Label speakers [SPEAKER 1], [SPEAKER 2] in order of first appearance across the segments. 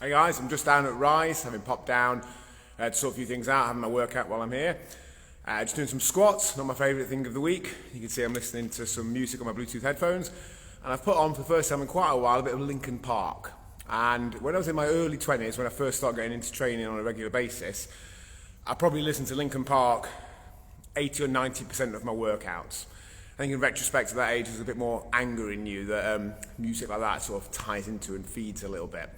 [SPEAKER 1] Hey guys, I'm just down at Rise, having popped down to sort a few things out, having my workout while I'm here. Just doing some squats, not my favourite thing of the week. You can see I'm listening to some music on my Bluetooth headphones. And I've put on for the first time in quite a while a bit of Linkin Park. And when I was in my early 20s, when I first started getting into training on a regular basis, I probably listened to Linkin Park 80 or 90% of my workouts. I think in retrospect at that age there's a bit more anger in you that music like that sort of ties into and feeds a little bit.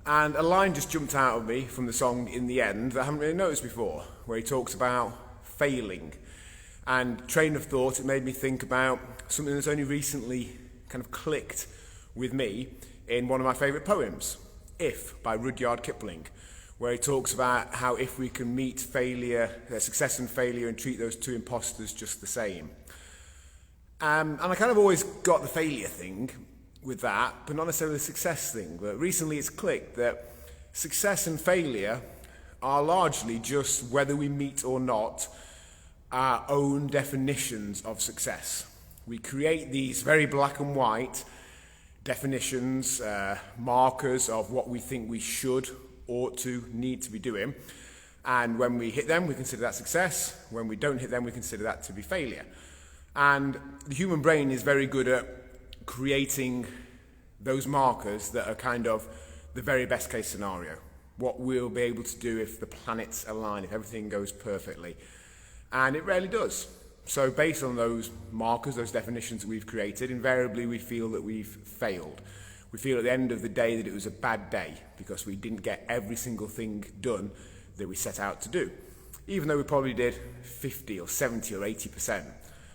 [SPEAKER 1] And a line just jumped out of me from the song In the End that I haven't really noticed before, where he talks about failing. And train of thought, it made me think about something that's only recently kind of clicked with me in one of my favourite poems, If, by Rudyard Kipling, where he talks about how if we can meet failure, success and failure, and treat those two imposters just the same. And I kind of always got the failure thing with that, but not necessarily the success thing. But recently it's clicked that success and failure are largely just whether we meet or not our own definitions of success. We create these very black and white definitions, markers of what we think we should, ought to, need to be doing. And when we hit them, we consider that success. When we don't hit them, we consider that to be failure. And the human brain is very good at creating those markers that are kind of the very best case scenario. What we'll be able to do if the planets align, if everything goes perfectly. And it rarely does. So based on those markers, those definitions that we've created, invariably we feel that we've failed. We feel at the end of the day that it was a bad day because we didn't get every single thing done that we set out to do. Even though we probably did 50 or 70 or 80%.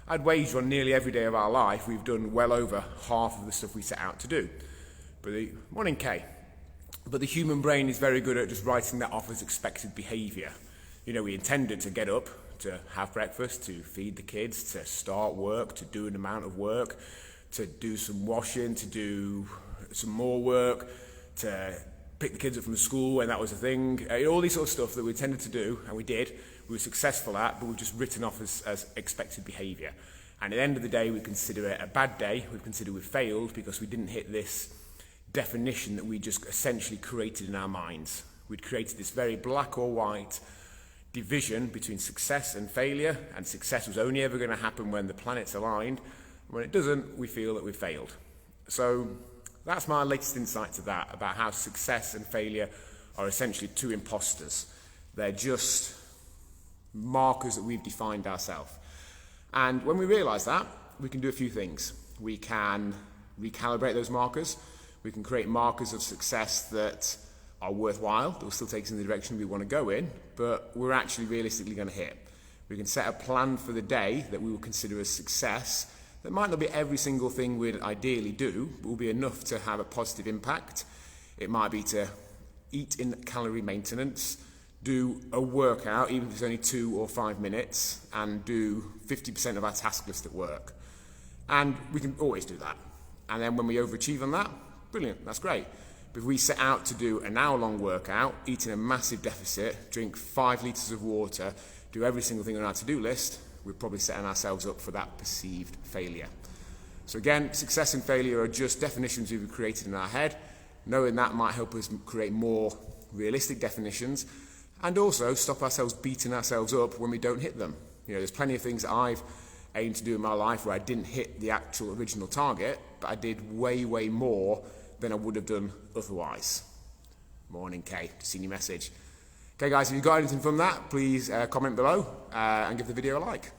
[SPEAKER 1] I'd wager on nearly every day of our life we've done well over half of the stuff we set out to do. Morning, Kay. But the human brain is very good at just writing that off as expected behaviour. You know, we intended to get up, to have breakfast, to feed the kids, to start work, to do an amount of work, to do some washing, to do some more work, to pick the kids up from school when that was a thing. All these sort of stuff that we intended to do, and we did. We were successful at, but we've just written off as expected behaviour. And at the end of the day, we consider it a bad day. We consider we've failed because we didn't hit this definition that we just essentially created in our minds. We'd created this very black or white division between success and failure, and success was only ever going to happen when the planets aligned. When it doesn't, we feel that we've failed. So that's my latest insight to that, about how success and failure are essentially two imposters. They're just markers that we've defined ourselves. And when we realise that, we can do a few things. We can recalibrate those markers. We can create markers of success that are worthwhile, that will still take us in the direction we want to go in, but we're actually realistically going to hit. We can set a plan for the day that we will consider as success. That might not be every single thing we'd ideally do, but will be enough to have a positive impact. It might be to eat in calorie maintenance, do a workout, even if it's only 2 or 5 minutes, and do 50% of our task list at work. And we can always do that. And then when we overachieve on that, brilliant, that's great. But if we set out to do an hour-long workout, eat in a massive deficit, drink 5 litres of water, do every single thing on our to-do list, we're probably setting ourselves up for that perceived failure. So again, success and failure are just definitions we've created in our head. Knowing that might help us create more realistic definitions, and also stop ourselves beating ourselves up when we don't hit them. You know, there's plenty of things that I've aimed to do in my life where I didn't hit the actual original target, but I did way, way more than I would have done otherwise. Morning, Kay. Seen your message. Okay, guys, if you've got anything from that, please comment below and give the video a like.